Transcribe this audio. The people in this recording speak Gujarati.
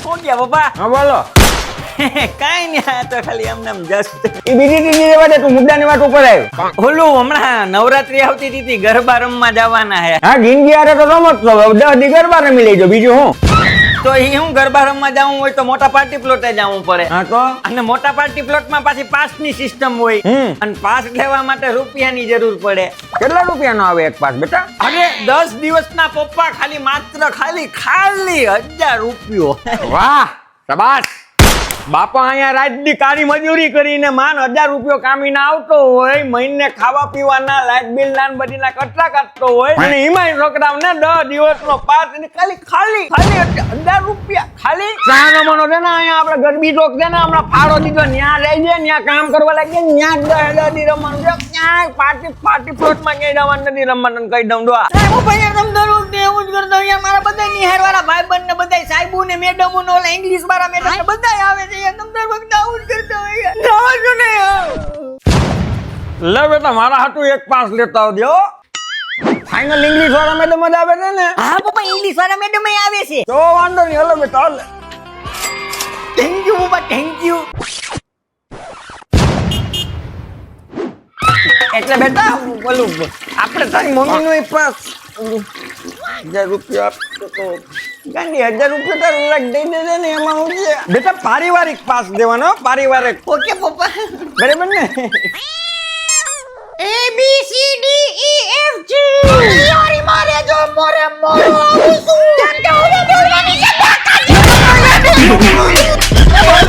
શું ગયા પપ્પા? હા બોલો. કાઈ નહીં, આ તો ખાલી એમને એમ જસ્ટ એ બીજી ત્રીજી વાત તું મુદ્દાની વાત ઉપર આવ્યો. ઓલું હમણાં નવરાત્રી આવતી હતી, ગરબા રમવા જવાના હે. હા ગીંગી હારે તો રમત છો, 10 દી ગરબા રમી લેજો, બીજું હું. તો ઈ હું ગરબા રમવા જાવું હોય તો મોટા પાર્ટી પ્લોટે જવું પડે. હા તો અને મોટા પાર્ટી પ્લોટમાં પાછી પાસની સિસ્ટમ હોય. અને પાસ લેવા માટે રૂપિયાની જરૂર પડે. કેટલા રૂપિયાનો આવે એક પાસ બેટા? અરે 10 દિવસના પપ્પા ખાલી 1000 રૂપિયો. વાહ શાબાશ. બાપા અહીંયા રાતની કાળી મજૂરી કરીને માન 1000 રૂપિયો કામીને આવતો હોય, મહિને ખાવા પીવાના લાઇટ બિલ ના બધીના કટલા કાઢતો હોય, અને એમાંય છોકરાઓને 10 દિવસનો પાસ ખાલી 1000 રૂપિયા. ખાલી ચાનો મનો છે ને અહીંયા આપણે ગરબી ચોક છે ને હમણાં ફાળો દીધો, ન્યા રહી જાય, ન્યા કામ કરવા લાગીએ, ન્યા 10 દી રમવાનું છે. ક્યાંય પાર્ટી પ્લોટમાં ક્યાંય જવાનું નથી, રમવાનું કહી દઉં. દો હું ભાઈ તમ દરરોજ એવું જ કરતો અહીંયા મારા બધા નિહારવાળા ભાઈબંધ ને બધા સાહેબો ને મેડમો ને ઓલા ઇંગ્લિશ વાળા મેડમ ને બધા આવે છે. તમ દર વખત આવું જ કરતો હોય. ના જો ને લે બેટા મારા હાટુ એક પાસ લેતા આવજો. ફાઇનલ ઇંગ્લિશ વાળા મેડમ જ આવે છે ને? હા પપ્પા, ઇંગ્લિશ વાળા મેડમ આવે છે. તો વાંધો નહીં, હલો બેટા હાલ. થેન્ક યુ પપ્પા, થેન્ક યુ. એટલે બેટા બોલું આપણે તારી મમ્મીનો એક પાસ 1000 રૂપિયા આપતો તો ગાંધી 1000 રૂપિયા તારું લાગ દઈ દેજે ને, એમાં હું છે બેટા પારિવારિક પાસ દેવાનો, પારિવારિક. ઓકે પપ્પા. બરાબર ને? A B C D E F G યોરી મારે જો મોરે મોરો આવું છું. કેમ કે હું બોલવાની છે.